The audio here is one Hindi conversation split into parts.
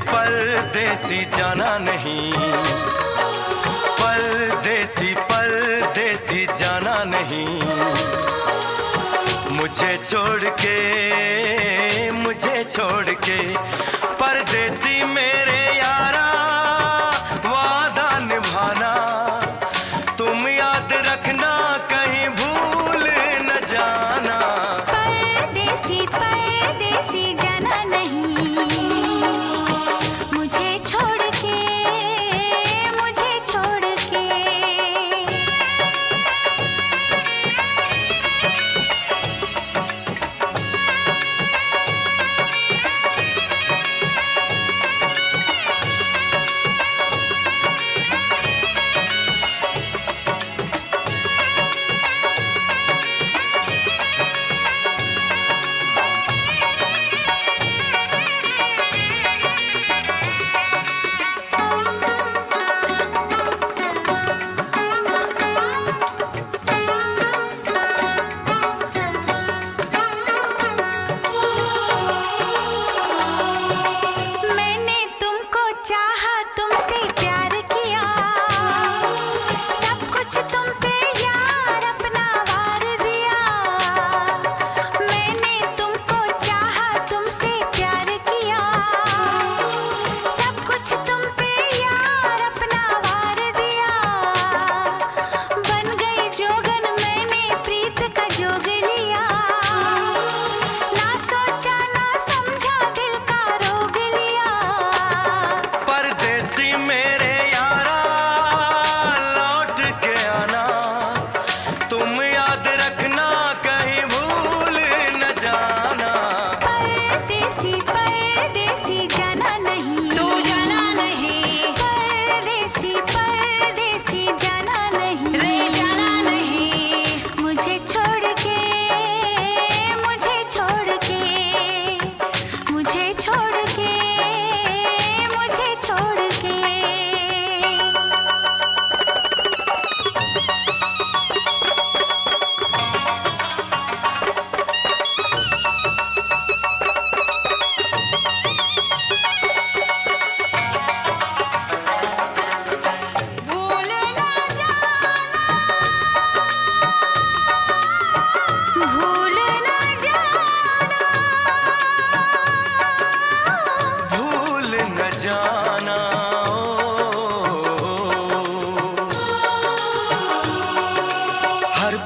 परदेसी जाना नहीं, परदेसी परदेसी जाना नहीं, मुझे छोड़ के परदेसी मेरे यारा वादा निभाना, तुम याद रखना कहीं भूल न जाना। परदेसी परदेसी जाना नहीं,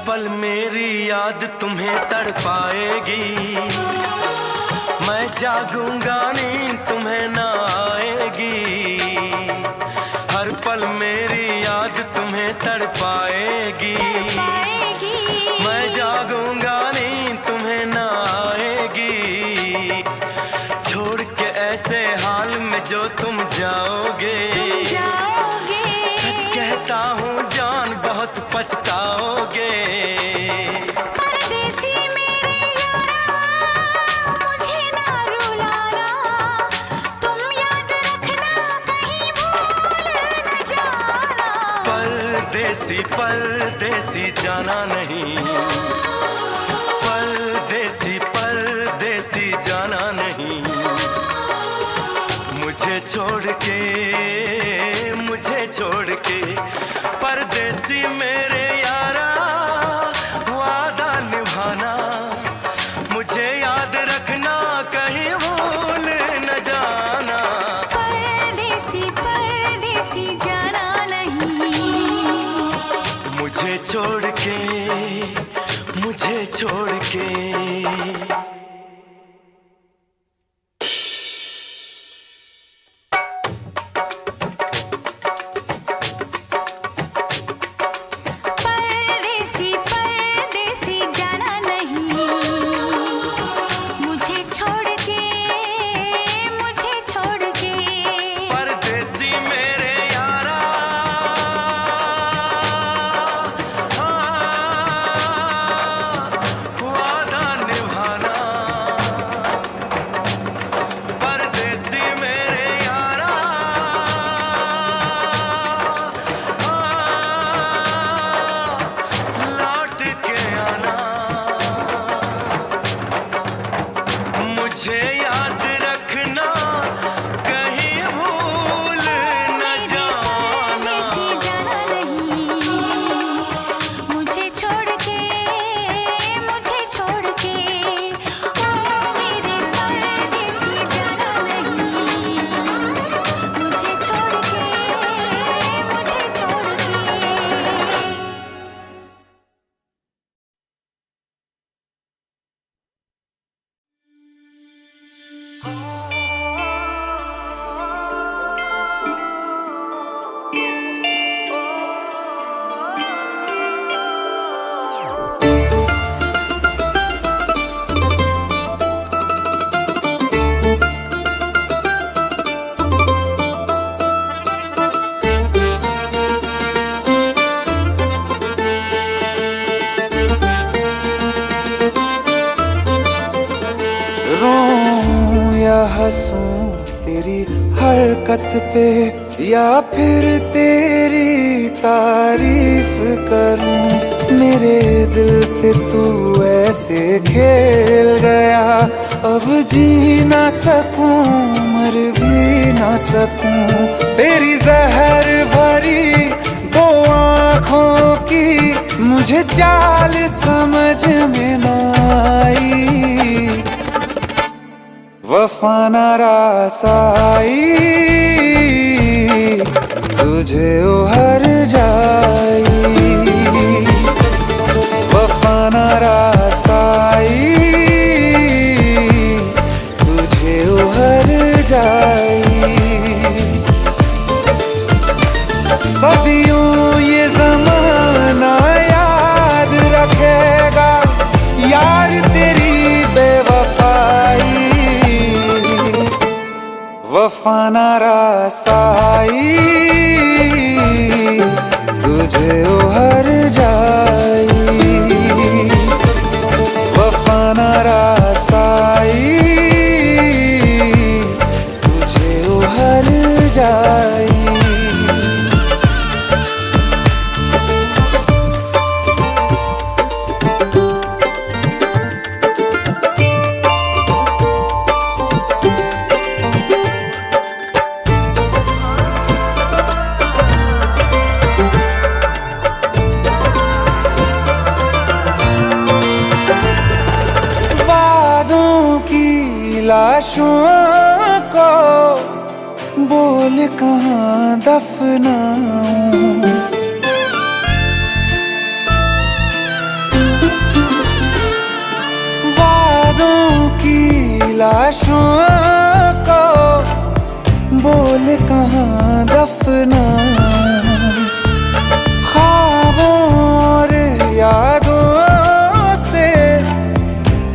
पल मेरी याद तुम्हें तड़पाएगी, मैं जागूंगा नींद तुम्हें ना आएगी, हर पल मेरी याद तुम्हें तड़पाएगी। मैं जागूंगा नींद तुम्हें ना आएगी, छोड़ के ऐसे हाल में जो तुम जाओगे। सच कहता हूँ जान बहुत पछताओगे। परदेसी जाना नहीं, परदेसी परदेसी जाना नहीं, मुझे छोड़ के परदेसी मेरे यारा वादा निभाना, मुझे याद रखना कहीं भूल न जाना। परदेसी परदेसी जाना नहीं, मुझे छोड़ के हंसूं तेरी हरकत पे या फिर तेरी तारीफ करूं। मेरे दिल से तू ऐसे खेल गया, अब जी ना सकूं मर भी ना सकूं। तेरी जहर भरी दो आँखों की मुझे चाल समझ में न आई। वफा न रासाई तुझे उहर जाई। वफा न रासाई तुझे उहर जाई। सदियों ये ज़माना याद रखेगा यार तेरी बेवफाई। वफा न रासाई तुझे उहर जाई। वफा न रासाई तुझे उहर जाई। लाशों को बोल कहाँ दफनाऊं। वादों की लाशों को बोल कहाँ दफनाऊं, ख्वाबों और यादों से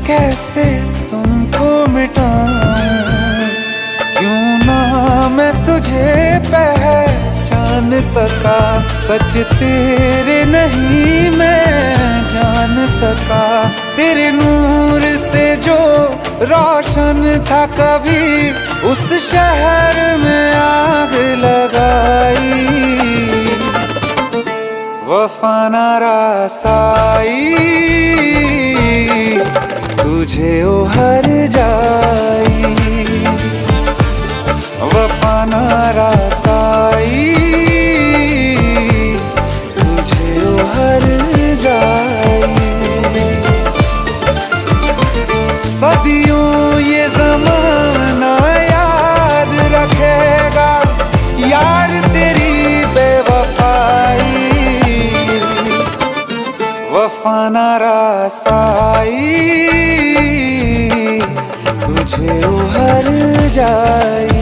कैसे तुमको मिटाऊं, क्यों ना मैं तुझे पहचान सका, सच तेरे नहीं मैं जान सका, तेरे नूर से जो रोशन था कभी उस शहर में आग लगाई, वफा ना रसाई तुझे उहर जाई, वफा ना रसाई तुझे उहर जाई। सदियों ये ज़माना याद रखेगा यार तेरी बेवफाई, वफा ना रसाई तुझे उहर जाई।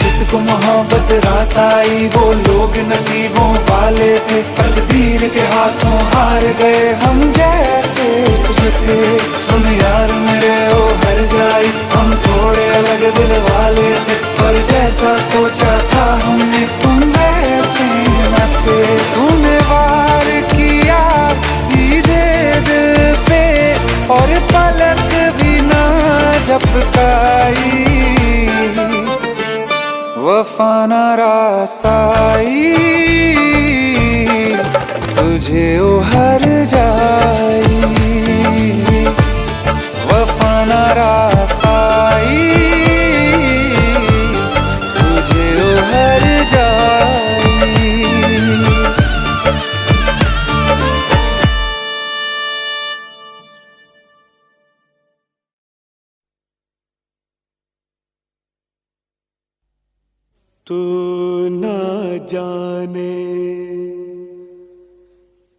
जिसको मोहब्बत रास आई वो लोग नसीबों वाले थे, तकदीर के हाथों हार गए हम जैसे कुछ थे। सुन यार मेरे ओ हर जाई, हम थोड़े अलग दिल वाले थे, पर जैसा सोचा था हमने तुम वैसे न थे। तूने वार किया सीधे दिल पे और पलक भी ना झपकाई, वफा ना रसाई तुझे उहर जाई, वफा ना रसाई तुझे उहर जाई। तू ना जाने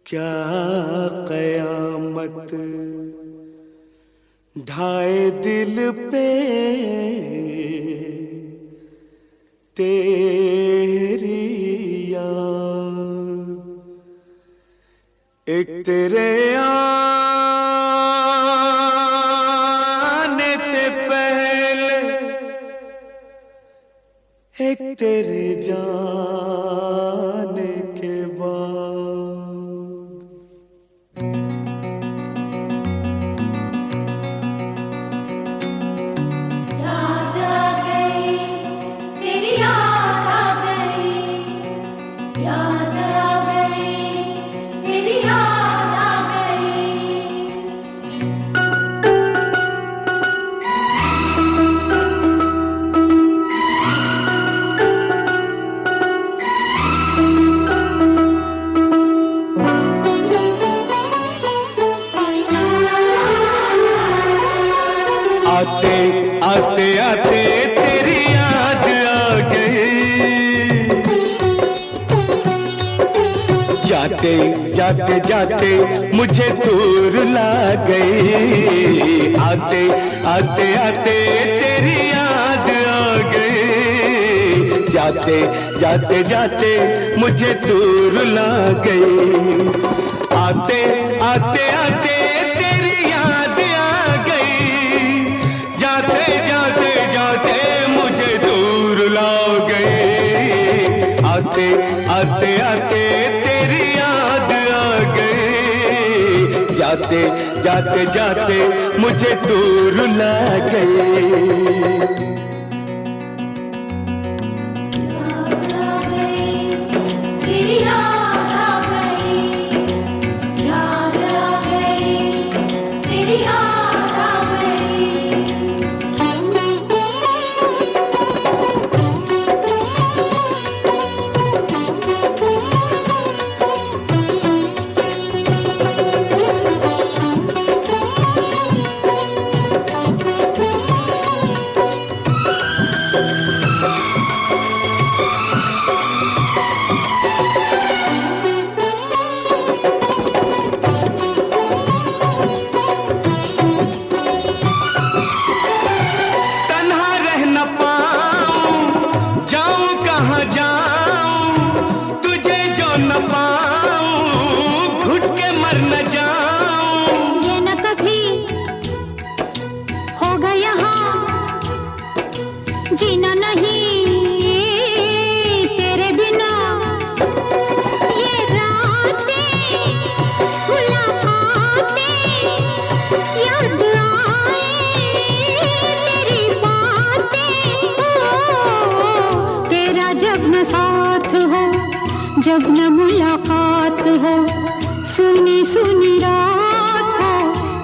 क्या कयामत ढाए दिल पे तेरी याद, एक तेरे आने से पहले एक तेरे जाने के बाद। याद आ गई तेरी, याद आ गई, याद आ गई तेरी, याद आ गई। आते आते आते तेरी याद आ गई, जाते जाते जाते मुझे दूर ला गई। आते आते आते तेरी याद आ गई, जाते जाते जाते मुझे दूर ला गई। आते आते आते तेरी याद आ गई, जाते जाते जाते मुझे दूर ला गई। आते आते आते तेरी याद आ गई, जाते जाते जाते मुझे दूर ला गई। तेरी याद आ गई, याद आ गई, तेरी याद आ गई। जीना नहीं तेरे बिना, ये रातें मुलाकातें याद आए तेरी बातें। ओ तेरा जब न साथ हो, जब न मुलाकात हो, सुनी सुनी रात हो,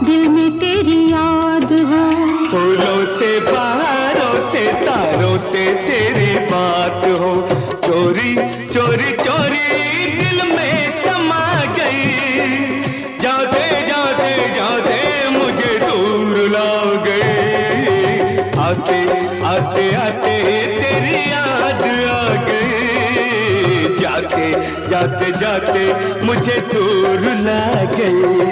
दिल में तेरी याद हो। फूलों से बहारों से तारों से तेरी बात हो, चोरी चोरी चोरी दिल में समा गई, जाते जाते जाते मुझे दूर ला गई, आते आते आते तेरी याद आ गई, जाते जाते जाते मुझे दूर ला गई।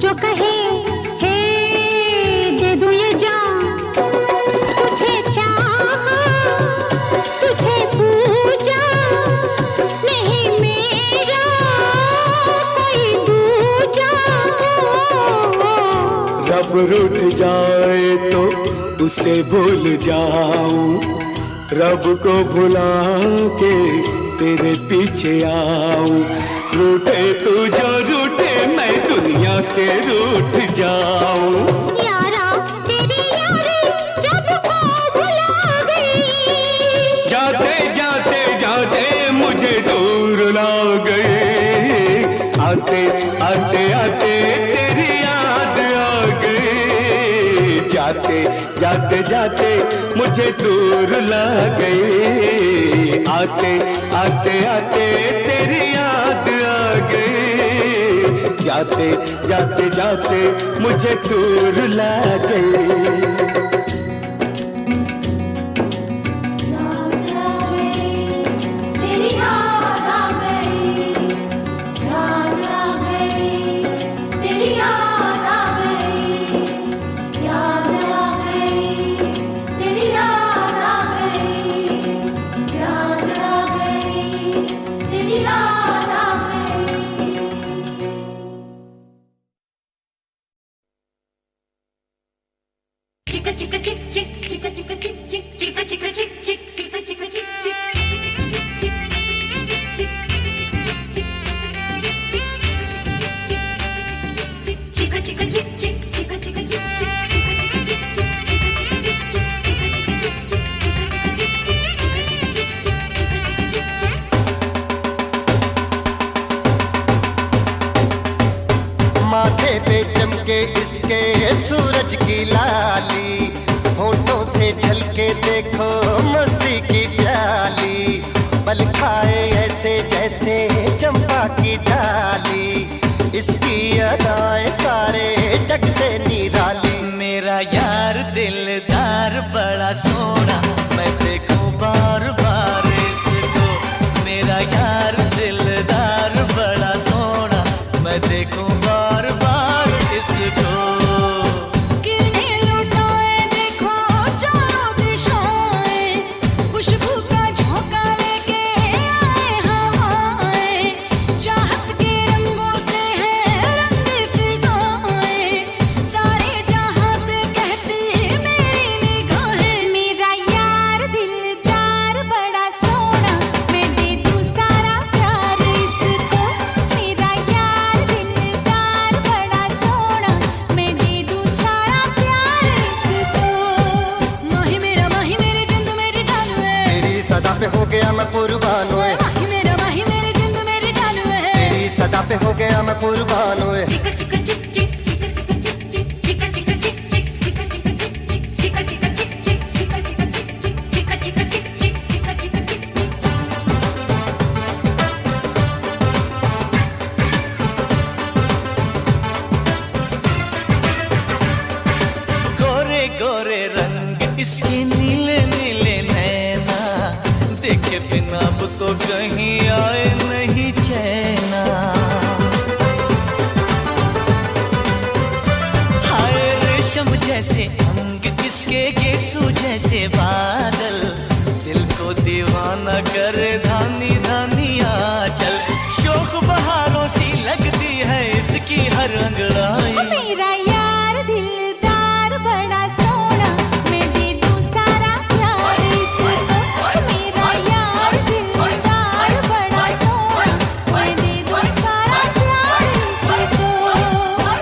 जो कहे हे दे दूं ये जान, तुझे चाहा तुझे पूजा, नहीं मेरा कोई दूजा। रब रूठ जाए तो उसे भूल जाऊं, रब को भुला के तेरे पीछे आऊं, रूठे तू जो रूठे मैं दुनिया से रूठ जाऊं। यारा तेरी यारी रब को भुला गई, जाते जाते जाते मुझे दूर ला गई, आते आते आते तेरी याद आ गई, जाते जाते जाते मुझे दूर ला गई, आते आते आते तेरी याद आ गई, जाते जाते जाते मुझे दूर ला गई। माथे पे चमके इसके सूरज की लाली, होठों से झलके देखो मस्ती की प्याली, पल खाए ऐसे जैसे चंपा की डाली, इसकी अदाएं सारे जग से निराली। मेरा यार दिलदार बड़ा सोना, मैं देखूं बार बार इसको, मेरा यार दिलदार बड़ा सोना, मैं देखूं बार बार इसको। किरने लुटाए देखो चारों दिशाएं, खुशबू का झोंका लेके आए हवाएं, चाहत के रंगों से है रंग फिजाएं, सारे जहां से कहती मेरी निगाहें, मेरा यार दिलदार पे हो गया मैं कुर्बान हुए, माही मेरे जिंद मेरी जान है, तेरी सदा पे हो गया मैं कुर्बान हुए। चिका चिका चिक चिक चिका चिका चिक चिक चिका चिका चिक चिक चिका चिका चिक चिक चिका चिका चिक चिक चिका चिका चिक चिक चिका चिका चिक चिक चिका चिका चिक चिक। गोरे गोरे रंग इसके नीले नीले नैना, देखे बिना अब तो कहीं आए नहीं चैना। हाय रेशम जैसे अंग इसके, गेसू जैसे बादल, दिल को दीवाना करे धानी धानी आंचल। शोक बहारों सी लगती है इसकी हर अंगड़ाई। मेरा यार दिलदार बड़ा सोना, मैं दे दूं सारा प्यार इसको। मेरा यार दिलदार बड़ा सोना, मैं दे दूं सारा प्यार इसको।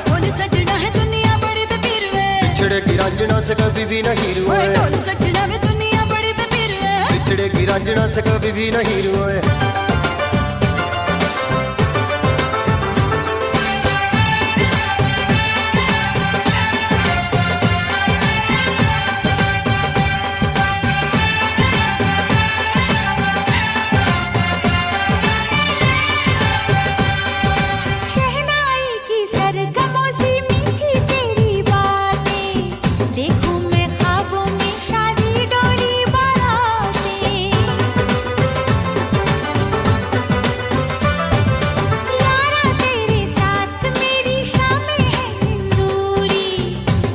ढोल सजना है दुनिया बड़ी बेपीर है, बिछड़ेगी रांझना से कभी भी नहीं रुए, ढोल सजना है दुनिया बड़ी बेपीर है। बिछड़ेगी रांझना से कभी भी नहीं रुए। शहनाई की सरगमों सी मीठी तेरी बातें, देखूं मैं ख्वाबों में शादी डोली बारातें। यारा तेरे साथ मेरी शामें है सिंदूरी,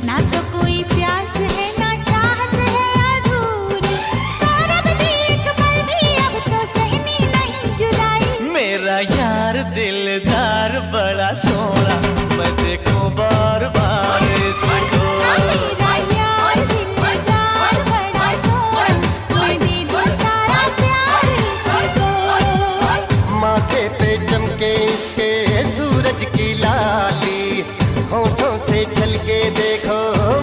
ना तो कोई प्यास है ना चाहत है अधूरी। सौरभ दी एक पल भी अब तो सहनी नहीं जुदाई। मेरा यार दिलदार बड़ा सोना, मैं देखूं बार बार इसको। मेरा यार दिलदार बड़ा सोना, मैं दे दूं सारा प्यार इसको। माथे पे चमके इसके सूरज की लाली, होठों से झलके देखो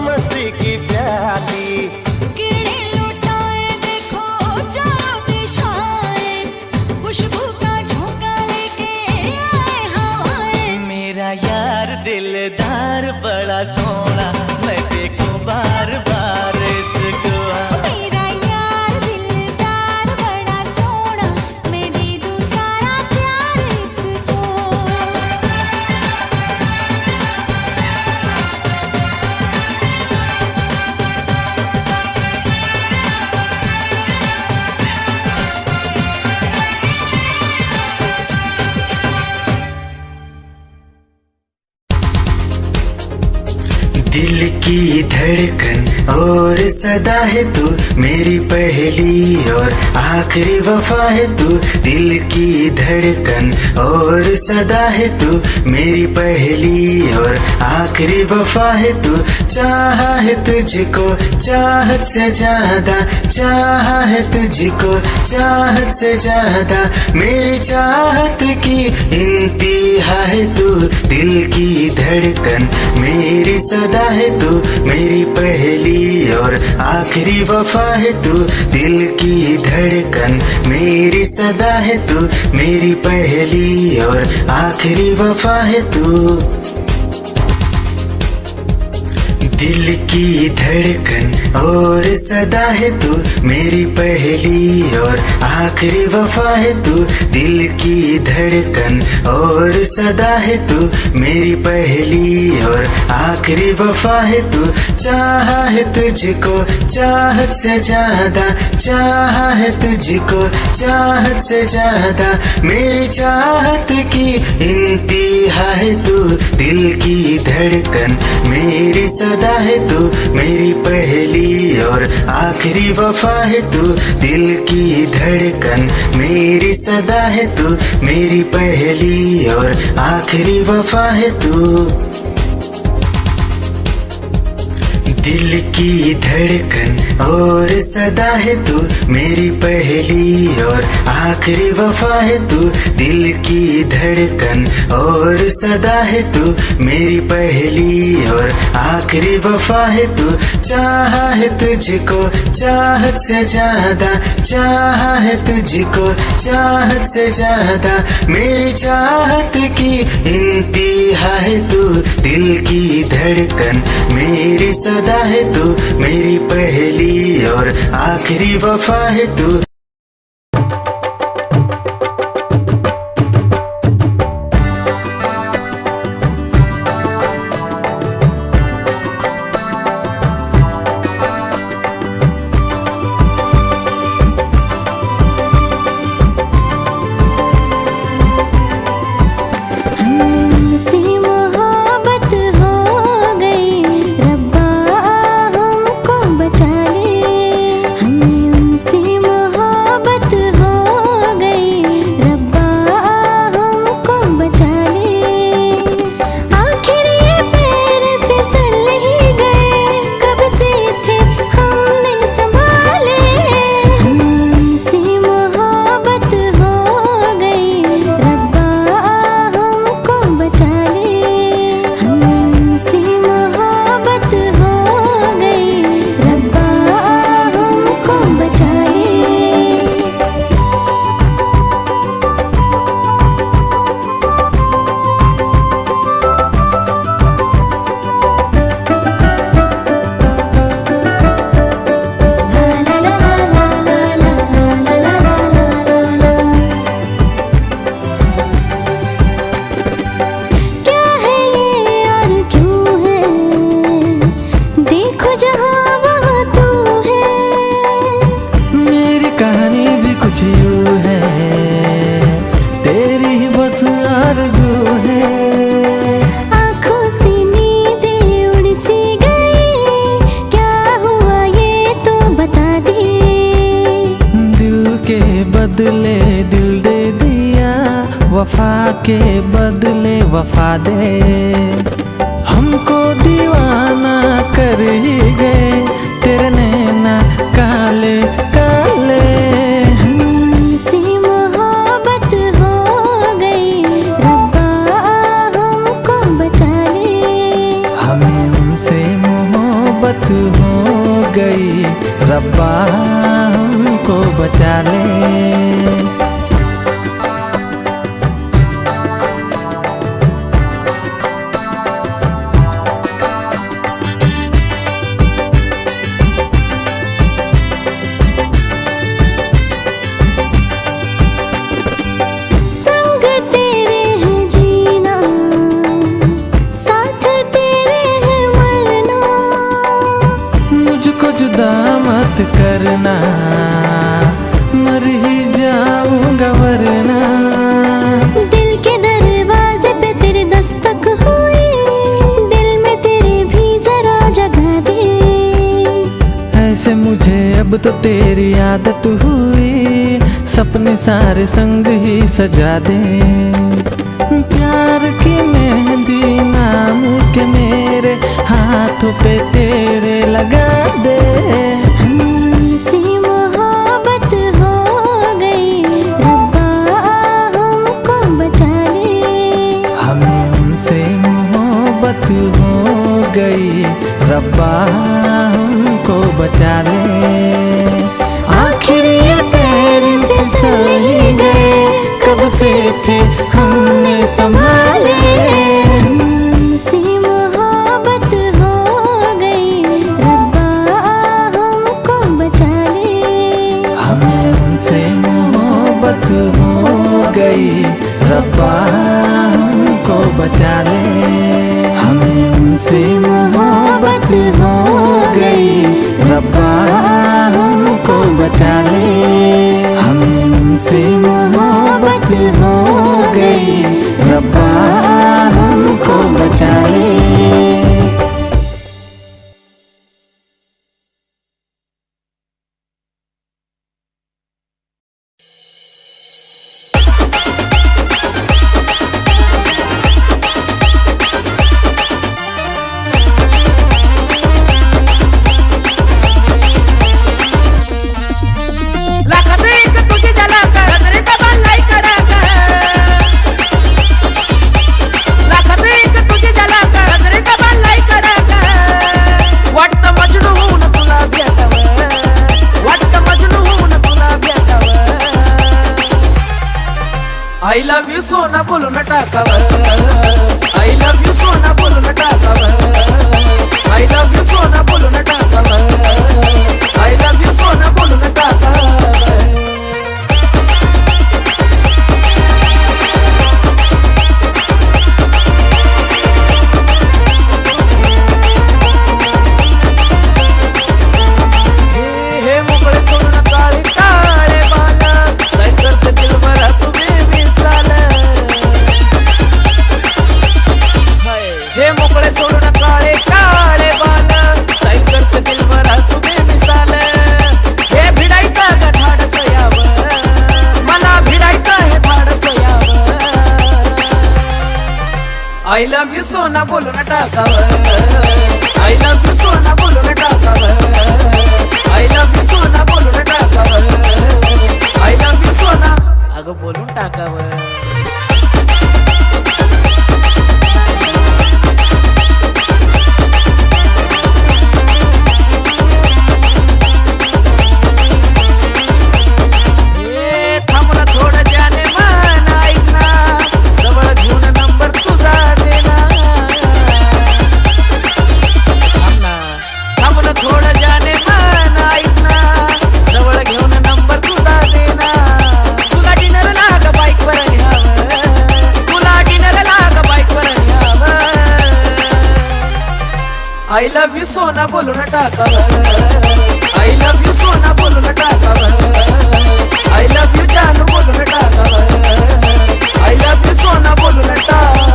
मस्ती की प्याली। किरणें लुटाए देखो चारों दिशाएं, खुशबू का झोंका लेके आए हवाएं। मेरा यार दिलदार बड़ा सोना, मैं देखूं बार बार इसको। मेरा यार दिलदार बड़ा सोना, मैं दे दूं सारा प्यार इसको। दिल की धड़कन और सदा है तू, मेरी पहली और आखिरी वफा है तू। दिल की धड़कन और सदा है तू, मेरी पहली और आखिरी वफा है तू। चाहा है तुझको चाहत से ज्यादा, चाहा है तुझको चाहत से ज्यादा, मेरी चाहत की इंतहा है तू। दिल की धड़कन मेरी सदा है तू, मेरी पहली और आखिरी वफा है तू। दिल की धड़कन मेरी सदा है तू, मेरी पहली और आखिरी वफा है तू। दिल की धड़कन और सदा है तू, मेरी पहली और आखिरी वफा है तू। दिल की धड़कन और सदा है तू, मेरी पहली और आखिरी वफा है तू। चाहा है तुझको चाहत से ज्यादा, चाहा है तुझको चाहत से ज्यादा, मेरी चाहत की इंतहा है तू। दिल की धड़कन मेरी सदा है तू, मेरी पहली और आखिरी वफा है तू। दिल की धड़कन मेरी सदा है तू, मेरी पहली और आखिरी वफा है तू। दिल की धड़कन और सदा है तू मेरी पहली और आखिरी वफा है तू दिल की धड़कन। और सदा है तू मेरी पहली और आखिरी वफा है तू। चाहा है तुझको चाहत से ज्यादा, चाहा है तुझको चाहत से ज्यादा। मेरी चाहत की इंतहा है तू दिल की धड़कन। मेरी सदा है तू मेरी पहली और आखिरी वफा है तू। हमसे मोहब्बत हो गई, रब्बा हमको बचा ले। हमें उनसे मोहब्बत हो गई, रब्बा हमको बचा ले। आखिर ये पैर फिसल ही गए, कब से थे हमने संभाले। हमें उनसे मोहब्बत हो गई, रब्बा हमको बचा ले। हमें उनसे मोहब्बत हो गई, रब्बा हमको बचा ले। क्या है ये और क्यों है, देखो जहाँ वहाँ तू है। मेरी कहानी भी कुछ यूं है, तेरी ही बस आरज़ू है। आँखों से नींदें उड़ सी गई, क्या हुआ ये तो बता दे। दिल के बदले दिल दे दिया, वफा के बदले वफा दे। हमको दीवाना कर ही गए तेरे नैना काले काले। हमसे मोहब्बत हो गई, रब्बा हमको बचा ले। हमें उनसे मोहब्बत हो गई, रब्बा हमको बचा ले। संग तेरे है जीना, साथ तेरे है मरना। मुझको जुदा मत करना, मर ही जाऊंगा वरना। दिल के दरवाजे पे तेरे दस्तक हुई, दिल में तेरे भी जरा जगह दे। ऐसे मुझे अब तो तेरी आदत हुई, सपने सारे संग ही सजा दे। प्यार की मेहंदी नाम के मेरे हाथों पे तेरे लगा दे। हमसे मोहब्बत हो गई, रब्बा हमको बचा ले। हमें उनसे मोहब्बत हो गई, रब्बा हमको बचा ले। आखिर ये पैर फिसल ही गए, कब से थे हमने संभाले। हमसे मोहब्बत हो गई, रब्बा हमको बचा ले। हमें उनसे मोहब्बत हो गई, रब्बा हमको बचा ले। हमें उनसे मोहब्बत हो गई, रब्बा हमको बचा ले। हमें उनसे मोहब्बत हो गई, रब्बा हमको बचा ले। I love you सोना बोलून टाकावं I love you सोना बोलून टाकावं I love you सोना बोलून टाकावं I love you सोना बोलून टाकावं हे मोकळे सोडून काळे काळे बाला काय करते दिल भरा तुम्ही मिसाल हे मोकळे सोडून काळे काळे बाला काय करते दिल भरा तुम्ही मिसाल हे भिडायचं का धाडस यावं मला भिडायचं हे धाडस यावं I love you सोना बोलून टाकावं I love you सोना बोलून टाकावं I love you सोना बोलून टाकावं I love you सोना अगं बोलून टाकावं थांबला थोडं ज्याने मन ऐकना जवळ घेऊन नंबर तुझा देना थांबला थोडं ज्याने मन ऐकना जवळ घेऊन नंबर तुझा देना तुला डिनर लाग बाईक वर न्यावं तुला डिनर लाग बाईक वर न्यावं I love you सोना बोलून टाकावं I love you सोना बोलून टाकावं I love you जानू बोलून टाकावं I love you सोना बोलून टाकावं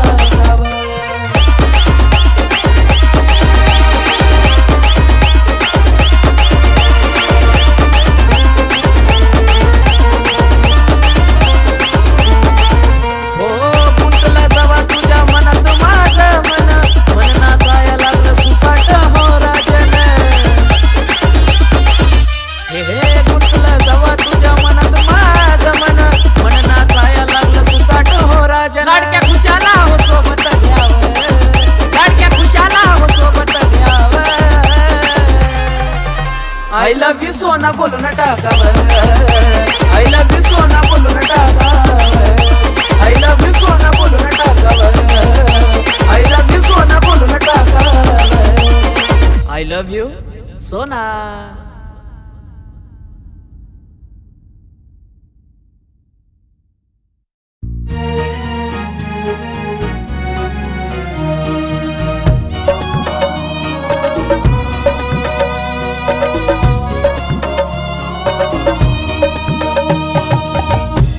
हो गुंतला जवा तुझ्या मनात माझं मन मन नाचाया लागलं सुसाट हो राजन हे गुंतला जवा तुझ्या मनात माझं मन मन नाचाया लागलं सुसाट हो राजन लाडक्या खुशाला हो सोबत घ्यावं लाडक्या खुशाला हो सोबत घ्यावं I love you सोना बोलून टाकावं I love you सोना बोलून टाकावं I love you सोना बोलून टाकावं I love you सोना बोलून टाकावं I love you सोना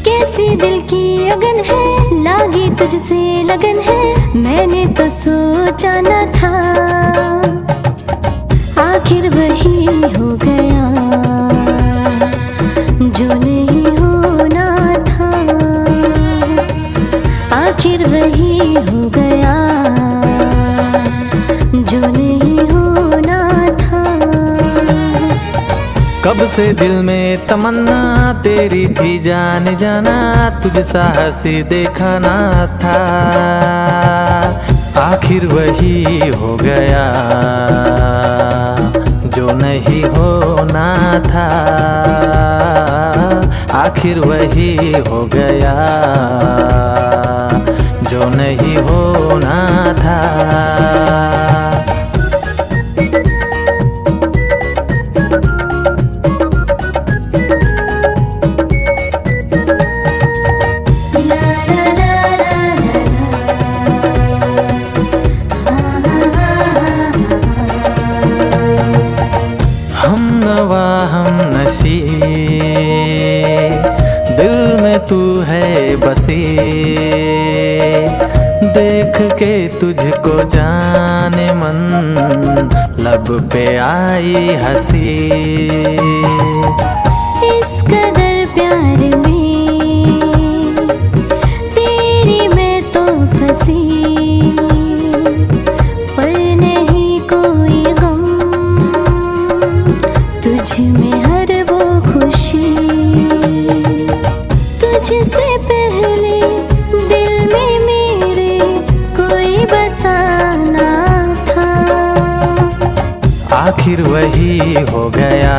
कैसी दिल की अगन है लागी तुझसे लगन है मैंने तो सोचा न था आखिर वही हो गया जो नहीं होना था आखिर वही हो गया जो नहीं होना था कब से दिल में तमन्ना तेरी थी जाने जाना तुझसा हंसी देखना था आखिर वही हो गया जो नहीं होना था आखिर वही हो गया जो नहीं होना था दिल में तू है बसी देख के तुझको जाने मन लब पे आई हंसी इस कदर प्यार में तेरी मैं तो फंसी पर नहीं कोई गम तुझ में हर वो खुशी तुझसे पहले दिल में मेरे कोई बसाना था आखिर वही हो गया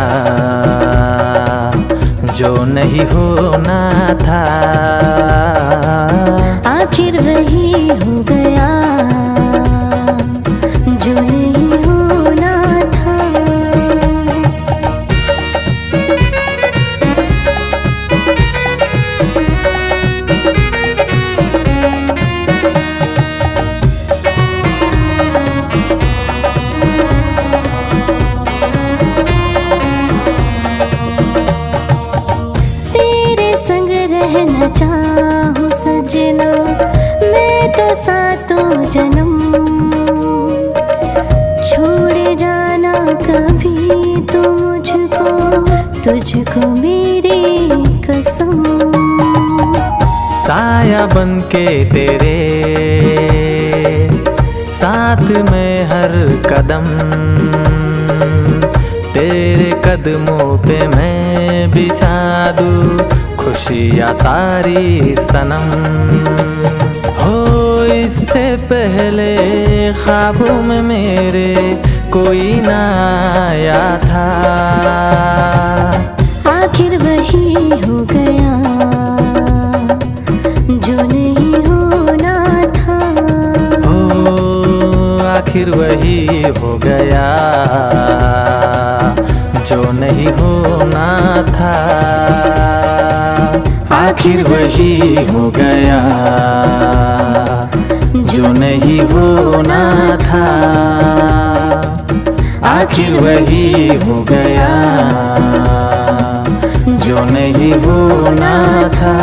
जो नहीं होना था। आखिर वही हो गया जो नहीं होना था। तेरे संग रहना चाहूं सजना, मैं तो सातों जन्म। छोड़ जाना कभी तो मुझको, तुझको मेरी कसम। साया बन के तेरे साथ में हर कदम, तेरे कदमों पे मैं बिछा दूं खुशियाँ सारी सनम। हो इससे पहले ख्वाबों में मेरे कोई ना आया था। आखिर वही हो गया जो नहीं होना था। हो आखिर वही हो गया जो नहीं होना था। आखिर वही हो गया जो नहीं होना था। आखिर वही हो गया जो नहीं होना था।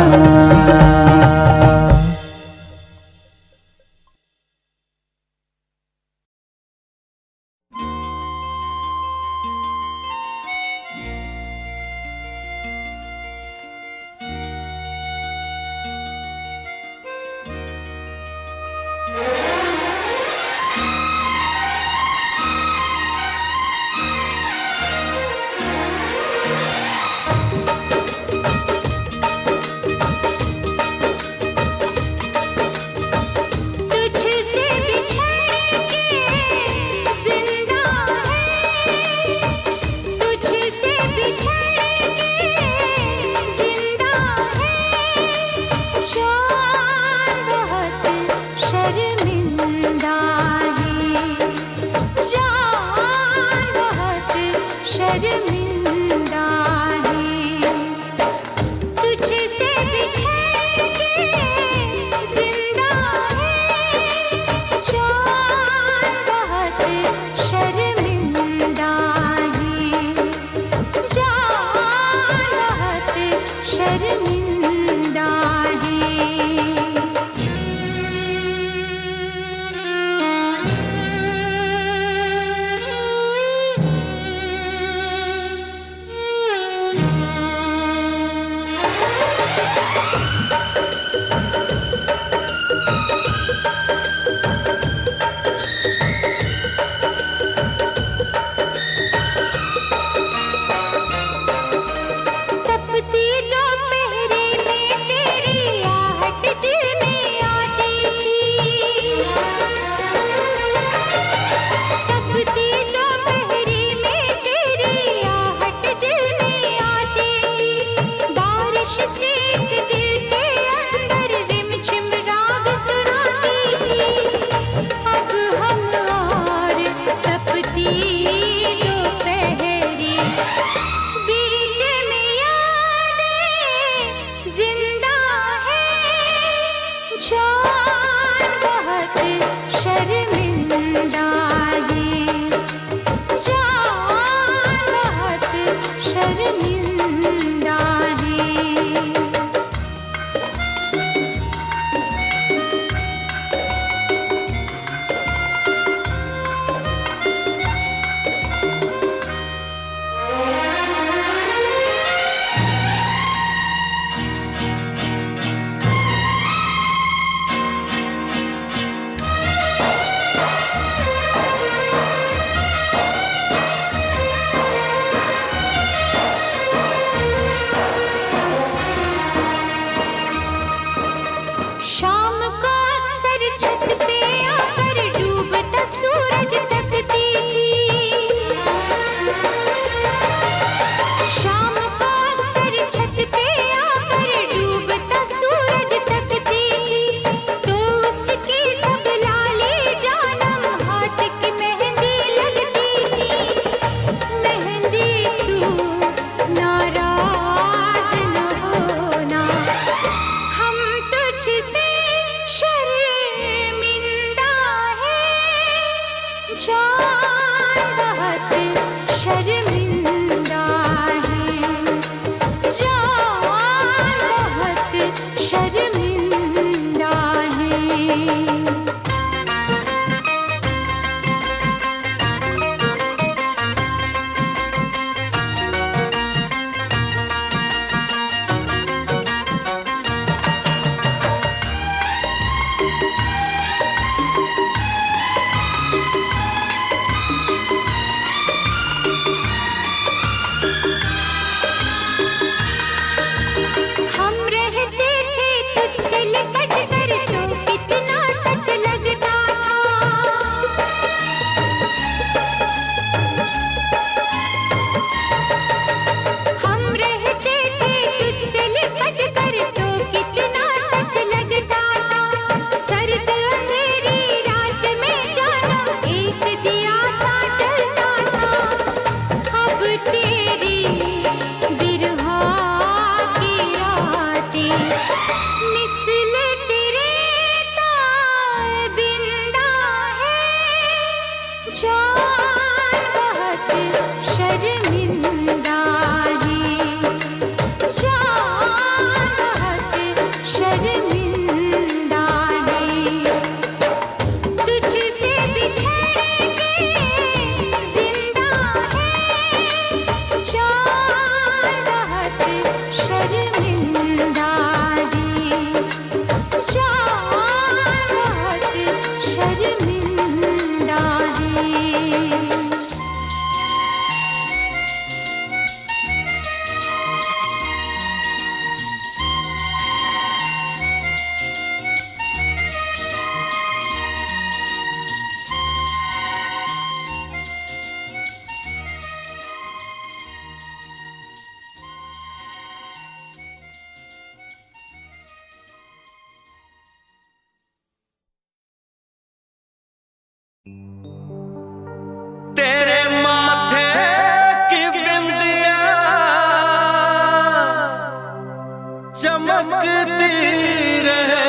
चमकती रहे,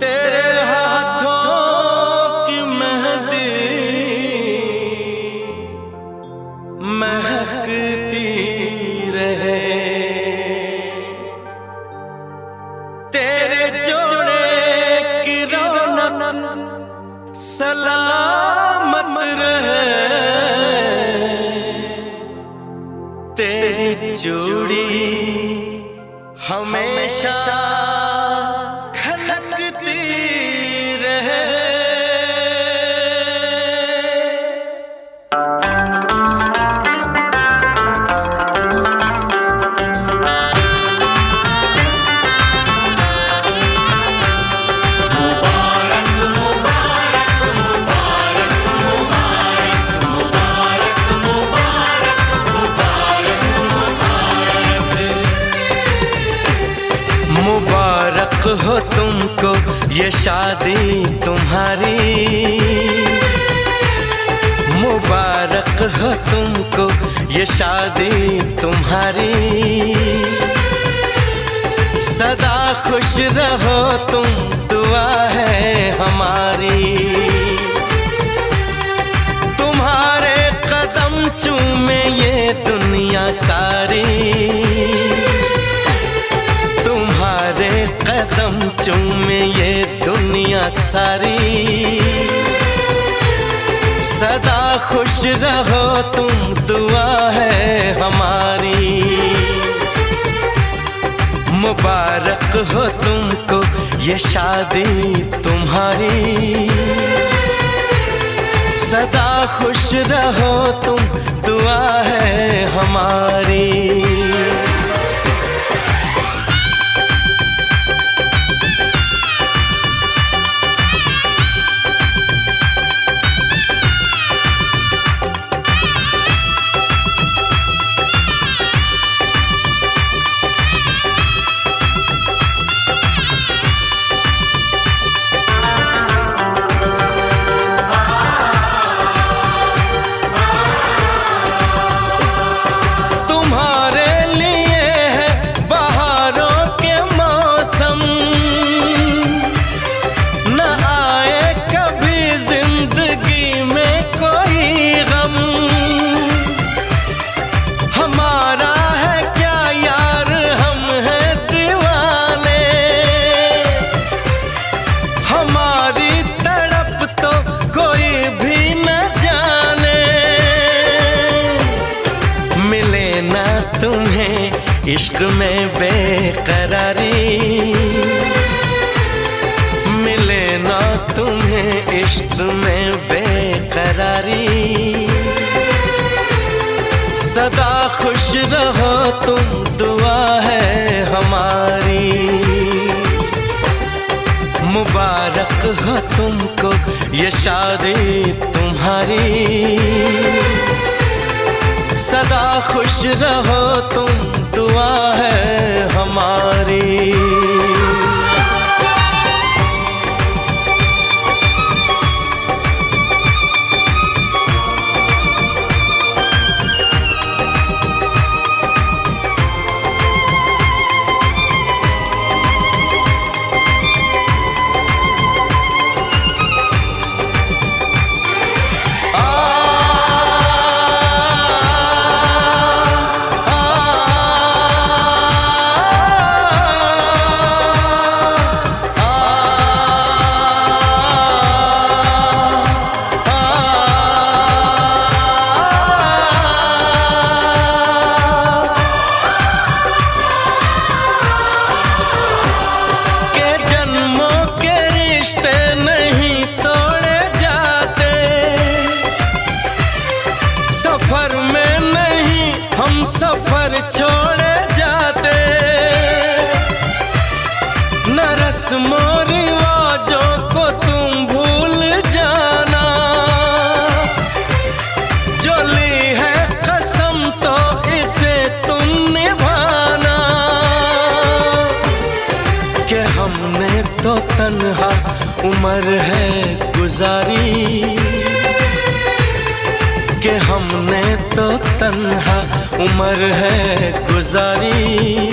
तेरे हाथों की मेहंदी महकती रहे, तेरे जोड़े की रौनक सलामत रहे, तेरी चूड़ी हमेशा खनकती रहे। मुबारक हो तुमको ये शादी तुम्हारी, मुबारक हो तुमको ये शादी तुम्हारी, सदा खुश रहो तुम दुआ है हमारी, तुम्हारे कदम चूमे ये दुनिया सारी, तुम्हारे कदम चूमे ये दुनिया सारी, सदा खुश रहो तुम दुआ है हमारी, मुबारक हो तुमको ये शादी तुम्हारी, सदा खुश रहो तुम दुआ है हमारी। इश्क में बेकरारी मिले ना तुम्हें, इश्क में बेकरारी, सदा खुश रहो तुम दुआ है हमारी, मुबारक हो तुमको ये शादी तुम्हारी, सदा खुश रहो तुम दुआ है हमारी। सफर छोड़े जाते न रस्मों रिवाजों को तुम भूल जाना, जो ली है कसम तो इसे तुम निभाना, कि हमने तो तन्हा उम्र है गुजारी, कि हम हमने तो तन्हा उम्र है गुजारी।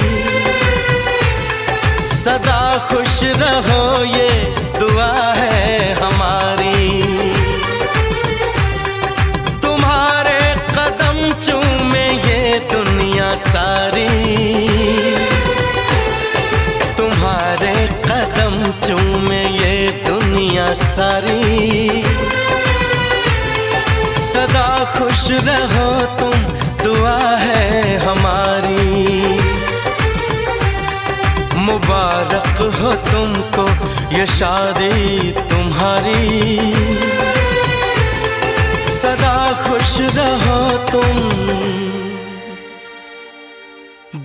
सदा खुश रहो ये दुआ है हमारी। तुम्हारे कदम चूमे ये दुनिया सारी। तुम्हारे कदम चूमे ये दुनिया सारी। सदा खुश रहो तुम दुआ है हमारी। मुबारक हो तुमको ये शादी तुम्हारी। सदा खुश रहो तुम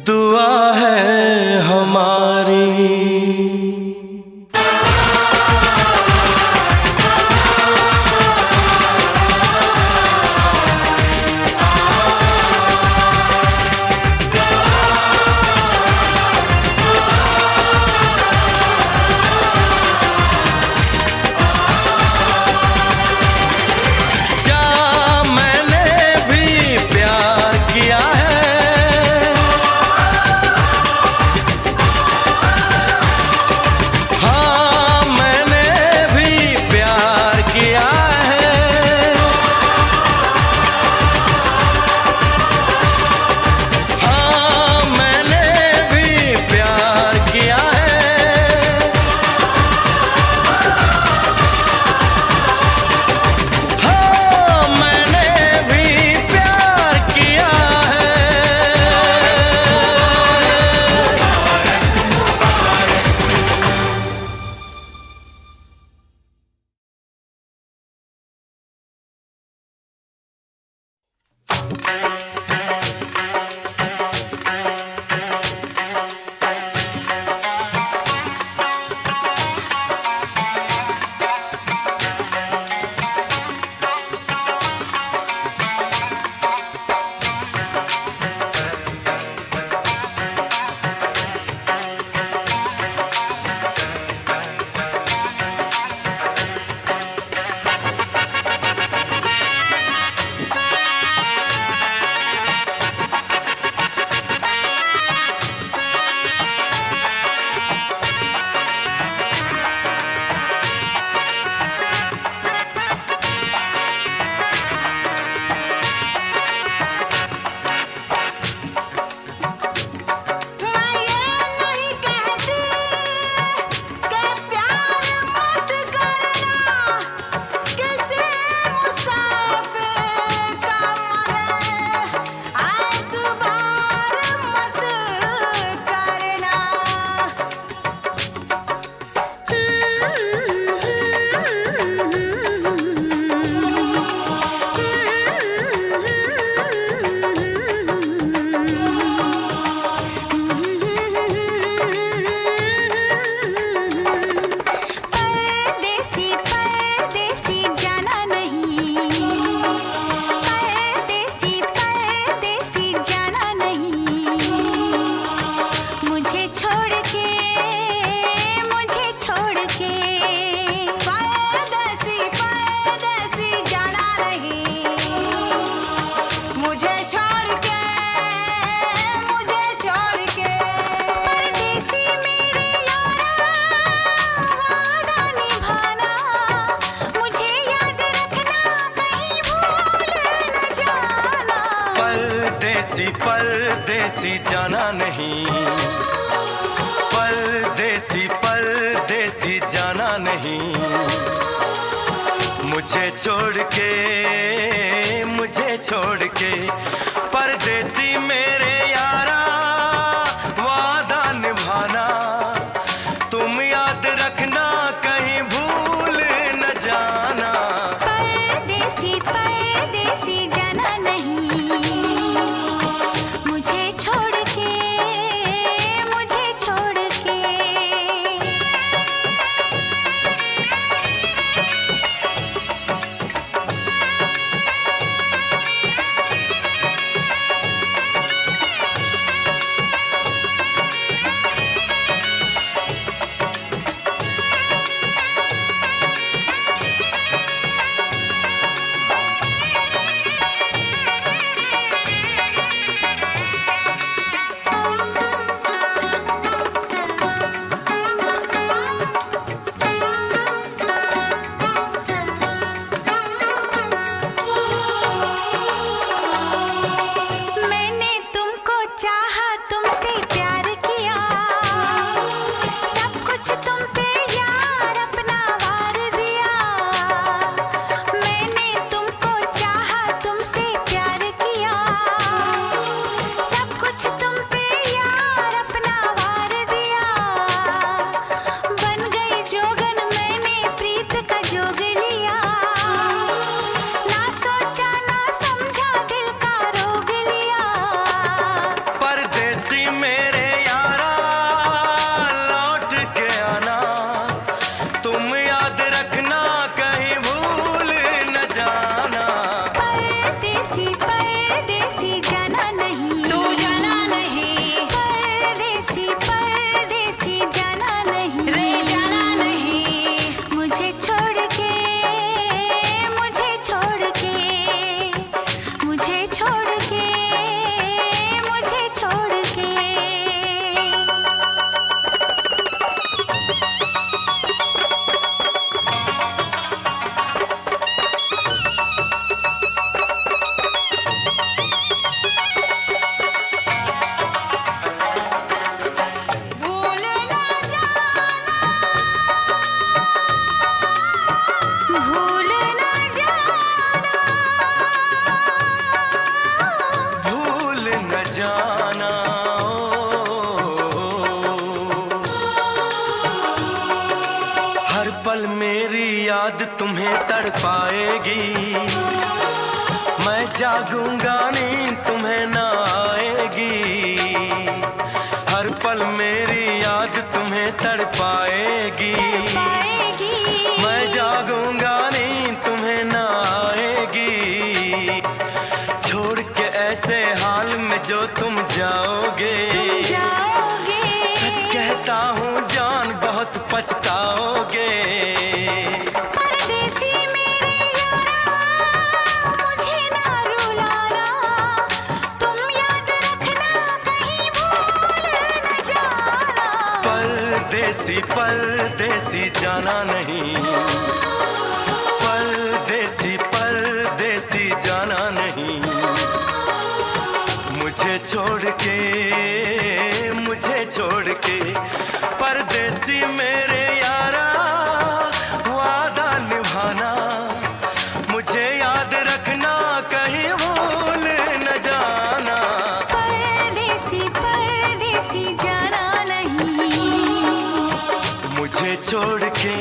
दुआ है हमारी। परदेसी जाना नहीं। परदेसी परदेसी जाना नहीं। मुझे छोड़ के परदेसी मेरे यारा वादा निभाना। तुम याद रखना कहीं भूल न जाना। परदेसी परदेसी जाना नहीं। मुझे छोड़ के तड़पाएगी। मैं जागूंगा नींद तुम्हें ना आएगी, हर पल मेरी याद तुम्हें तड़पाएगी। मैं जागूंगा नींद तुम्हें ना आएगी, छोड़ के ऐसे हाल में जो तुम जाओगे। सच कहता हूँ जान बहुत पछताओगे। परदेसी मेरे यारा मुझे ना रुलाना, तुम याद रखना कहीं भूल न जाना। परदेसी परदेसी जाना नहीं, परदेसी परदेसी जाना नहीं। मुझे छोड़ के परदेसी मेरे यारा वादा निभाना, मुझे याद रखना कहीं भूल न जाना। परदेसी परदेसी जाना नहीं, मुझे छोड़ के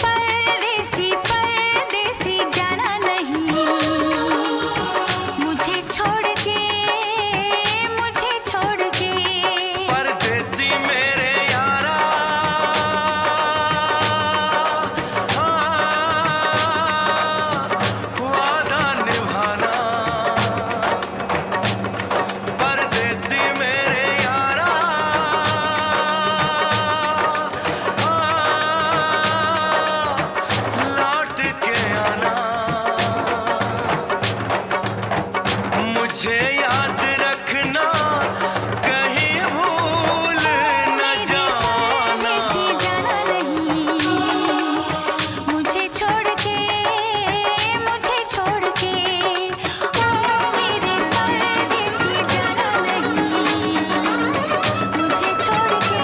परदेसी परदेसी जाना नहीं, मुझे छोड़ के परदेसी मेरे यारा वादा निभाना। परदेसी मेरे यारा लौट के आना, मुझे याद रखना कहीं भूल न जाना। जाना नहीं, मुझे छोड़ के ओ मेरे परदेसी जाना नहीं, मुझे छोड़ के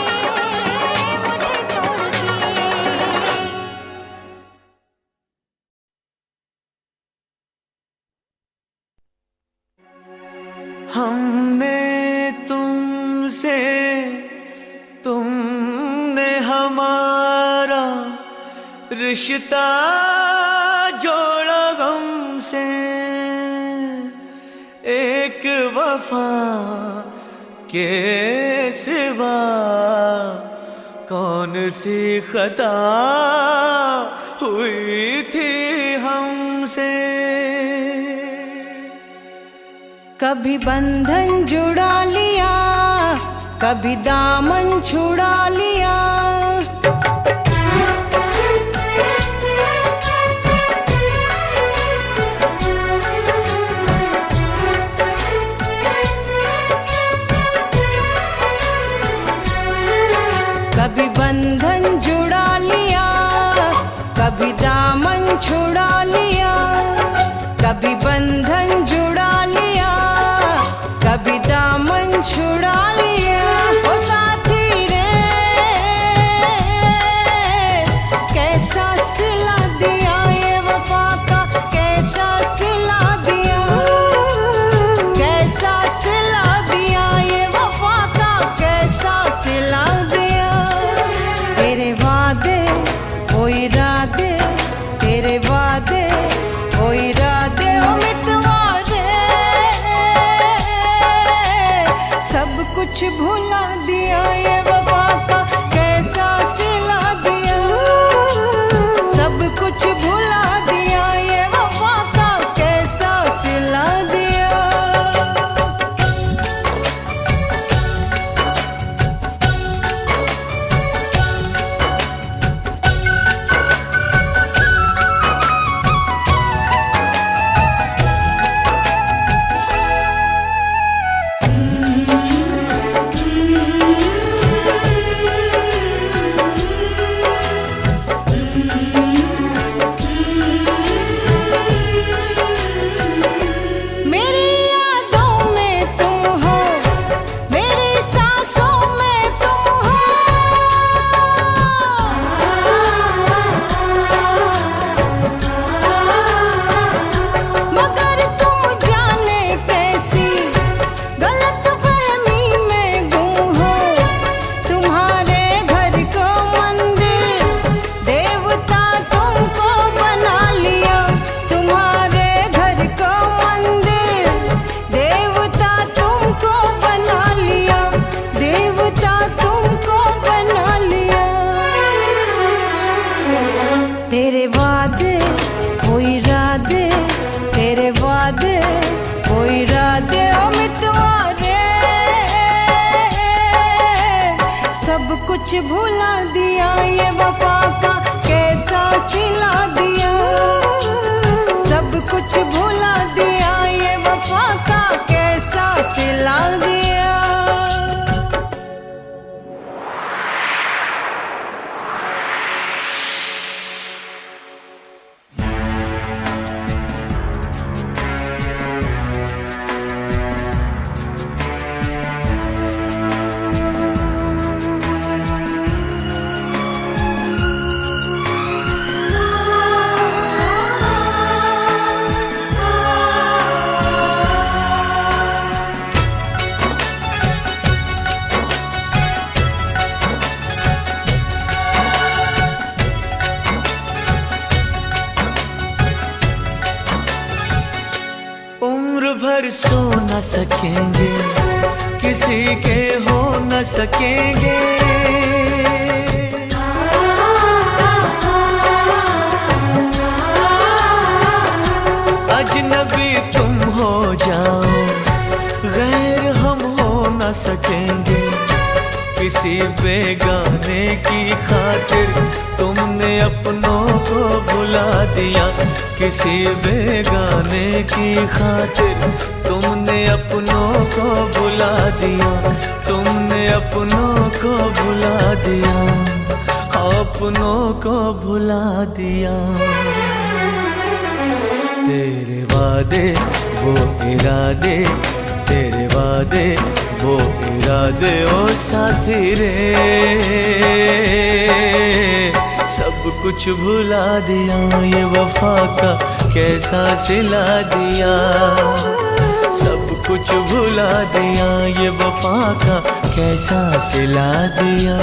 हमने तुमसे, तुमने हमारा रिश्ता जोड़ा गम से। एक वफा के सिवा कौन सी खता हुई थी हमसे। कभी बंधन जुड़ा लिया, कभी दामन छुड़ा लिया। कभी बंधन जुड़ा लिया, कभी दामन छुड़ा लिया। कभी बंधन जुड़ा लिया, कभी दामन छुड़ा लिया। ओ साथी रे कैसा सिला दिया ये वफा का, कैसा सिला दिया, कैसा सिला दिया ये वफा का, कैसा सिला दिया। तेरे वादे ओ इरादे, तेरे वादे ओ इरादे ओ मितवा रे, सब कुछ भुला दिया ये वफा का, कैसा सिला दिया। सब कुछ भुला दिया ये वफा का, कैसा सिला दिया। कुछ भुला दिया, ये वफा का कैसा सिला दिया। सब कुछ भुला दिया, ये वफा का कैसा सिला दिया। उम्र भर सो न सकेंगे, किसी के हो न सकेंगे। अजनबी तुम हो जाओ, गैर हम हो न सकेंगे। किसी बेगाने की खातिर तुमने अपनों को भुला दिया। किसी बेगाने की खातिर तुमने अपनों को भुला दिया। तुमने अपनों को भुला दिया, अपनों को भुला दिया। तेरे वादे वो इरादे, तेरे वादे वो इरादे ओ साथी रे। सब कुछ भुला दिया, ये वफा का कैसा सिला दिया। सब कुछ भुला दिया, ये वफा का कैसा सिला दिया।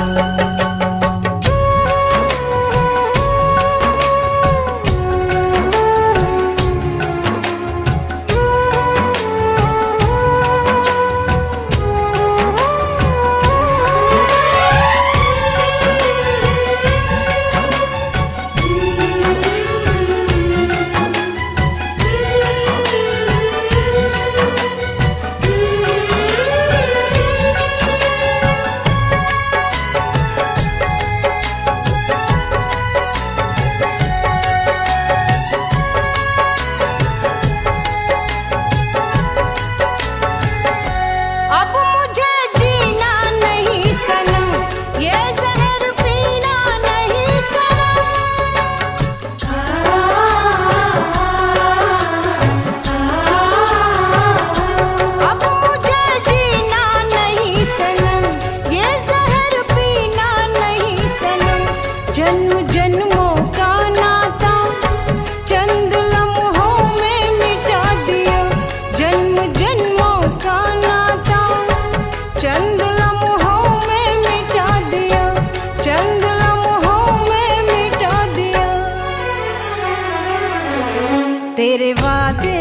तेरे वादे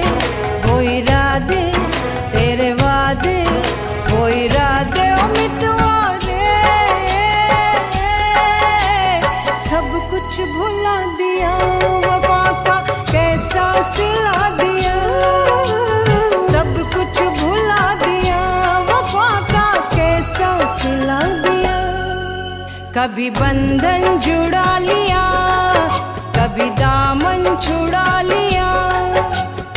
वो इरादे, तेरे वादे वो इरादे ओ मितवारे। सब कुछ भुला दिया, वफा का कैसा सिला दिया। सब कुछ भुला दिया, वफा का कैसा सिला दिया। कभी बंधन जुड़ा लिया, कभी दामन छुड़ा लिया।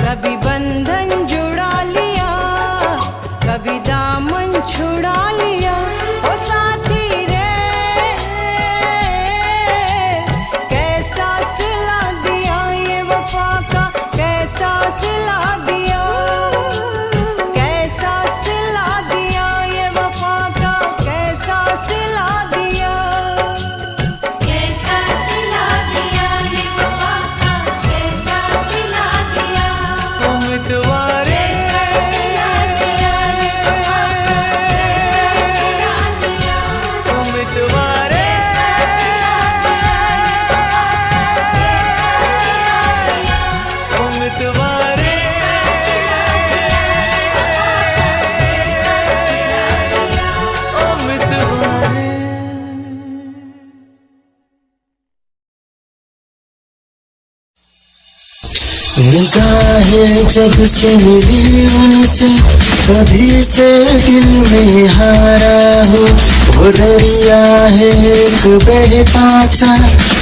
कभी बंधन जुड़ा लिया, कभी दामन छुड़ा लिया। ओ साथी रे, कैसा सिला दिया, ये वफा का कैसा सिला दिया। कैसा सिला दिया, ये वफा का कैसा सिला दिया। कैसा सिला दिया, ये वफा का कैसा सिला दिया। उम्मीदवारे उम्मीदवारे उम्मीदवारे उम्मीदवारे। निगाहें जब से मिली उनसे कभी से दिल में हारा हो। वो दरिया है एक बहता सा,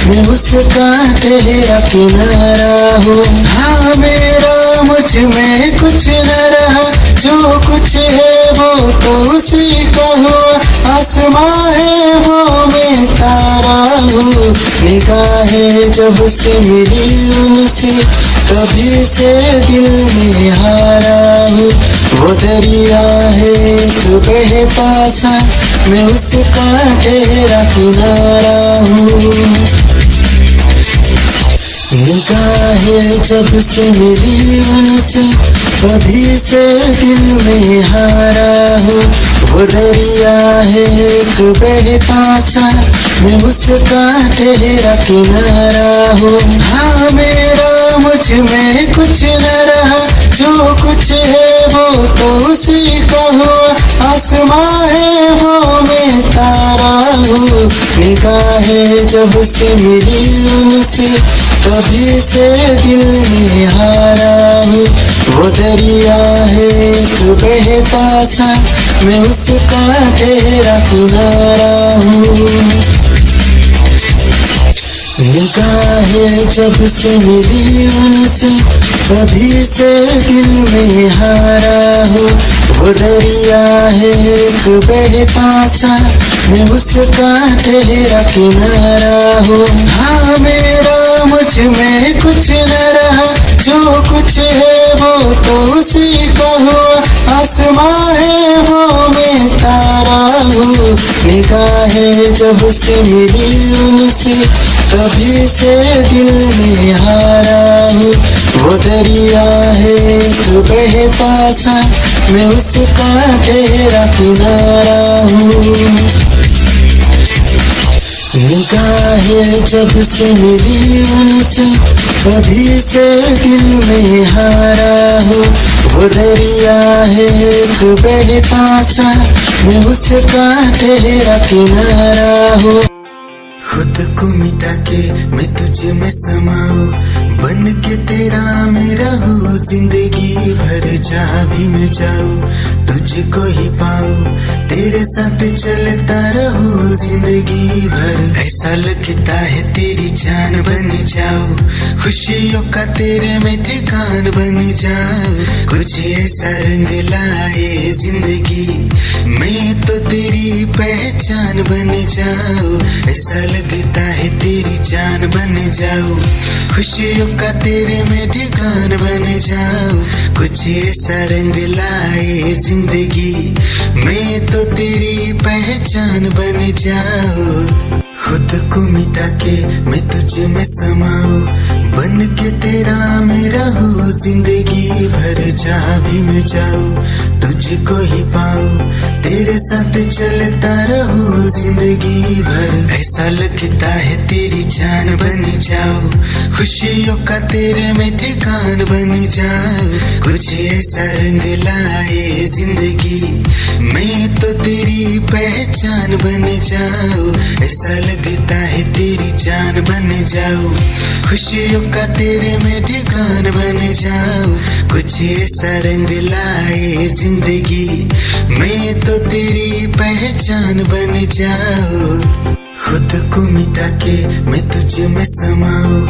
मैं उसका ठहरा किनारा हूँ। हाँ मेरा मुझ में कुछ न रहा, जो कुछ है वो तो उसी का हुआ। आसमां है वो मैं तारा हूँ, निगाहें जब से मिली उनसे कभी से दिल में हारा हूँ। वो दरिया है एक बहता सा, मैं उसका ठहरा किनारा हूँ। निगाहें जब से मिली उनसे कभी से दिल में हारा हूँ। वो दरिया है एक बहता सा, मैं उसका ठहरा किनारा हूँ। हाँ मेरा मुझ में कुछ न रहा, जो कुछ है वो तो उसी का हुआ। आसमां है वो मैं तारा हूँ, निगाहें जब से मिली उनसे कभी से दिल में हारा हूँ। वो दरिया है एक बहता सा, मैं उसका ठहरा किनारा हूँ। निगाहें जब से मिली उनसे कभी से दिल में हारा हूँ। वो दरिया है एक बहता सा, मैं उसका ठहरा किनारा हूँ। हाँ मेरा मुझ में कुछ न रहा, जो कुछ है वो तो उसी का हुआ। आसमां है वो मैं तारा हूँ, निगाहें जब से मिली उनसे कभी से दिल में हारा हूँ। वो दरिया है एक बहता सा, मैं उसका ठहरा किनारा हूँ। निगाहें जब से मिली उनसे कभी से दिल में हारा हूँ। वो दरिया है एक बहता सा, मैं उसका ठहरा किनारा हूँ। खुद को मिटा के मैं तुझ में समाऊं, बन के तेरा मेरा हो जिंदगी भर। जहाँ भी मैं जाऊँ तुझको ही पाऊँ, तेरे साथ चलता रहूं जिंदगी भर। ऐसा लगता है तेरी जान बन जाऊं, खुशियों का तेरे में ठिकान बन जाऊं। कुछ ऐसा रंग लाए जिंदगी, मैं तो तेरी पहचान बन जाऊं। ऐसा लगता है तेरी जान बन जाऊं, खुशियों का तेरे में ठिकान बन जाऊं। कुछ ऐसा रंग लाए जिंदगी, मैं तो तेरी पहचान बन जाऊं। खुद को मिटा के मैं तुझ में समाऊं, बन के तेरा मेरा हो जिंदगी भर। जहाँ भी मैं जाऊँ तुझको ही पाऊँ, तेरे साथ चलता रहूं जिंदगी भर। ऐसा लगता है तेरी जान बन जाऊं, खुशियों का तेरे में ठिकान बन जाऊं। कुछ ऐसा रंग लाए जिंदगी, मैं तो तेरी पहचान बन जाऊं। ऐसा लगता है तेरी जान बन जाऊं, खुशियों का तेरे में ठिकान बन जाऊं। कुछ ऐसा रंग लाए जिंदगी, मैं तो तेरी पहचान बन जाऊं। खुद को मिटा के मैं तुझ में समाऊं,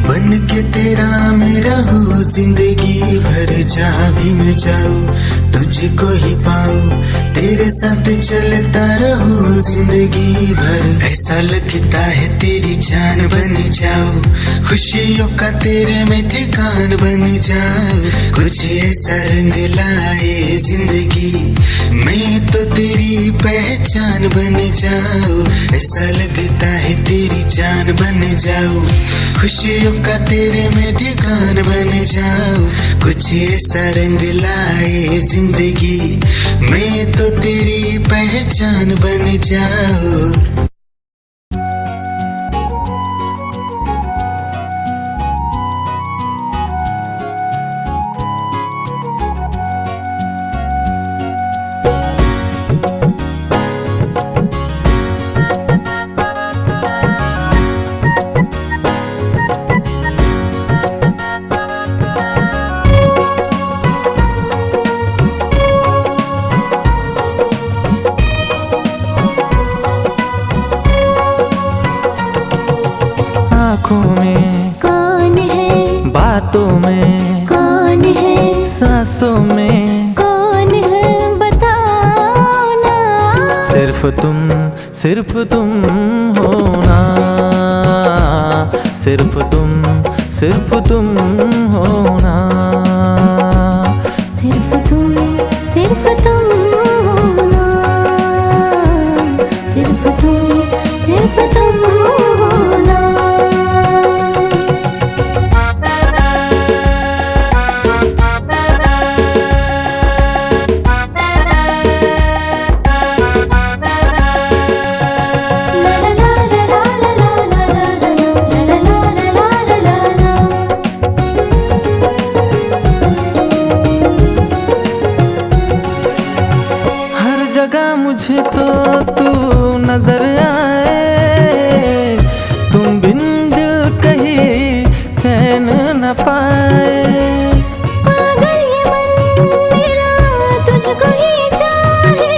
बन के तेरा मेरा हो जिंदगी भर। जहाँ भी मैं जाऊँ तुझको ही पाऊँ, तेरे साथ चलता रहूं जिंदगी भर। ऐसा लगता है तेरी जान बन जाऊं, खुशियों का तेरे में ठिकान बन जाऊं। कुछ ऐसा रंग लाए जिंदगी, मैं तो तेरी पहचान बन जाऊं। ऐसा लगता है तेरी जान बन जाऊं, खुशियों का तेरे में ठिकान बन जाऊं। कुछ ऐसा रंग लाए जिंदगी, मैं तो तेरी पहचान बन जाऊं। सिर्फ तुम हो ना, सिर्फ तुम हो ना, सिर्फ तुम हो ना, सिर्फ तुम हो ना। हर जगह मुझे तो तू नजर आए, तुम बिन दिल कही चैन न पाए। पागल ये मन मेरा तुझको ही चाहे,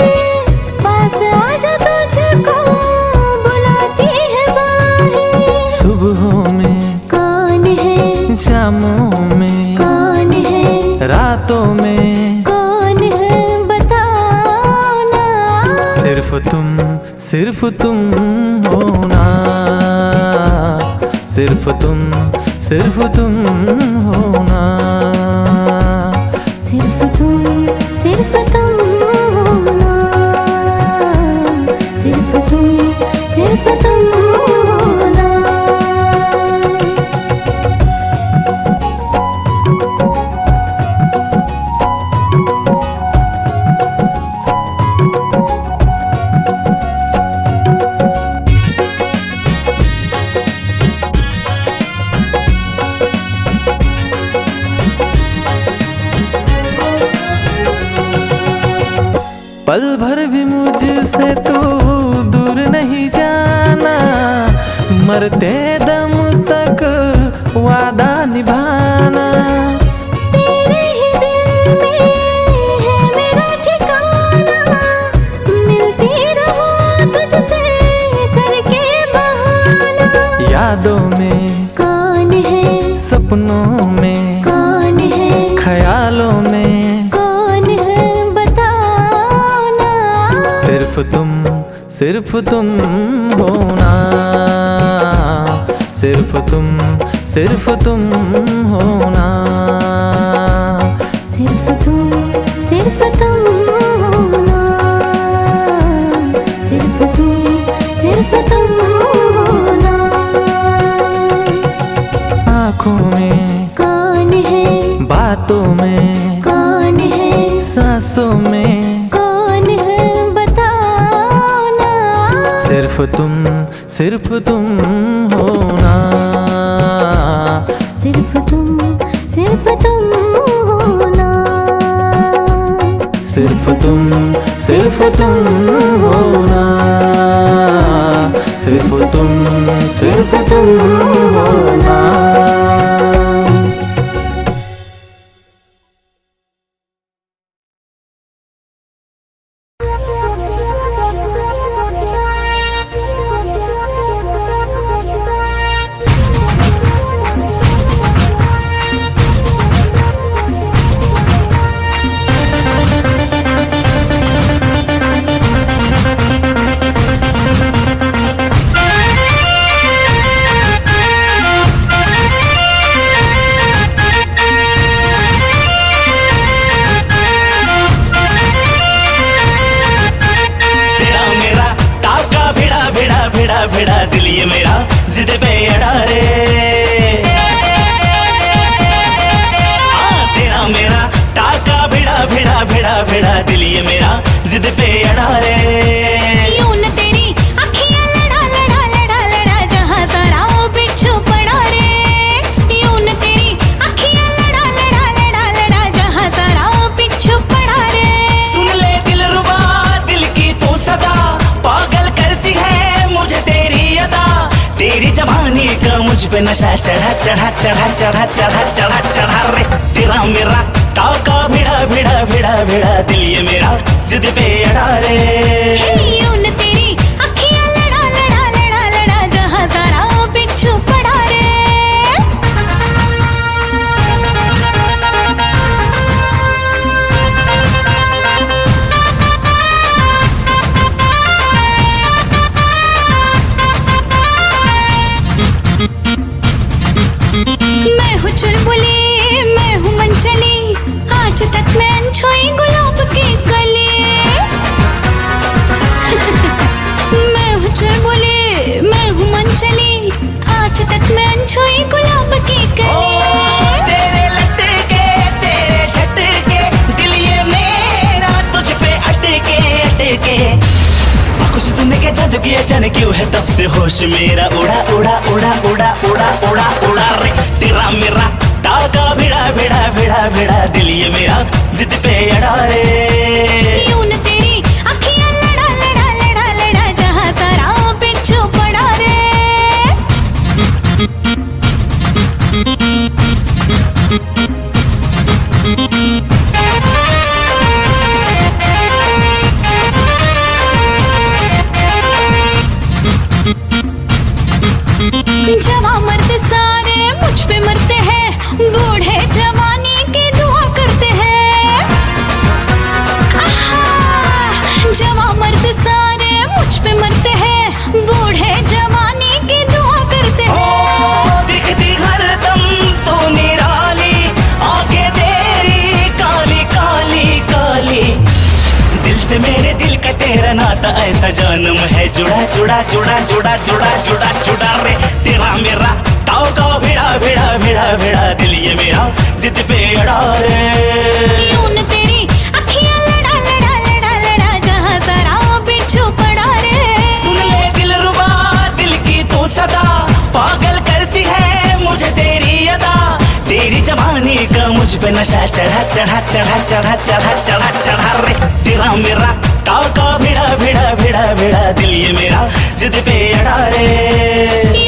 पास आजा तुझको बुलाती है बाहें। सुबहों में कौन है, शामों में कौन है, रातों में कौन है बताओ ना। सिर्फ तुम हो ना, सिर्फ तुम हो ना, सिर्फ तुम हो ना, सिर्फ तुम हो ना। पल भर भी मुझसे तू दूर नहीं जाना, मरते दम तक वादा निभाना। तेरे ही दिल में है मेरा ठिकाना, मिलती रहूं तुझसे करके बहाना। यादों में कौन है, सपनों में कौन है, ख्यालों में कौन है बताओ ना। सिर्फ तुम हो ना, सिर्फ तुम हो ना, सिर्फ तुम हो ना, सिर्फ तुम हो ना। आँखों में कौन है, बातों में कौन है, सांसों में कौन है बताओ ना। सिर्फ तुम हो ना, सिर्फ तुम हो ना, सिर्फ तुम हो ना, सिर्फ तुम हो ना। भिड़ा दिल ये मेरा जिद पे अड़ा रे। तेरा मेरा टाका भिड़ा दिल ये मेरा जिद पे अड़ा रे। यूं न तेरी अखियां लड़ा जहां सारा वो बिच्छू पड़ा रे। यूं न तेरी अखियां लड़ा जहां सारा वो बिच्छू पड़ा रे। सुन ले दिलरुबा दिल की तू सदा पागल करती है मुझे तेरी अदा। तेरी जवानी का मुझ पे नशा चढ़ा रे। तेरा मेरा टाका भिड़ा दिल ये मेरा जिद पे अड़ा रे। यूं न तेरी अखियां लड़ा जहां सारा वो बिच्छू पड़ा रे। जादू किया जाने क्यों है तब से होश मेरा उड़ा उड़ा उड़ा उड़ा उड़ा उड़ा उड़ा रे तेरा मेरा टाका भिड़ा भिड़ा भिड़ा भिड़ा दिल ये मेरा जिद पे अड़ा रे यूं न तेरी अखियां लड़ा लड़ा लड़ा लड़ा जहां सारा पिछू पड़ा रे जवां मर्द सारे मुझ पे मरते हैं बूढ़े जवानी की दुआ करते हैं आहा जवां मर्द सारे मुझ पे मरते हैं बूढ़े जवानी की दुआ करते हैं दिखती हरदम तू निराली आंखें तेरी काली काली काली दिल से मेरे दिल का तेरा नाता ऐसा जन्म है जुड़ा जुड़ा जुड़ा जुड़ा जुड़ा जुड़ा जुड़ा रे तेरा मेरा ताव का भिड़ा भिड़ा भिड़ा भिड़ा दिल ये मेरा जिद पे अड़ा रे यूं न तेरी अखियां लड़ा लड़ा लड़ा लड़ा जहां सारा पिछू पड़ा रे सुन ले दिलरुबा दिल की तू सदा पागल करती है मुझे तेरी अदा तेरी जवानी का मुझ पे नशा चढ़ा चढ़ा चढ़ा चढ़ा चढ़ा चढ़ा चढ़ा रे तेरा मेरा ताव का भिड़ा भिड़ा भिड़ा भिड़ा दिल ये मेरा जिद पे अड़ा रे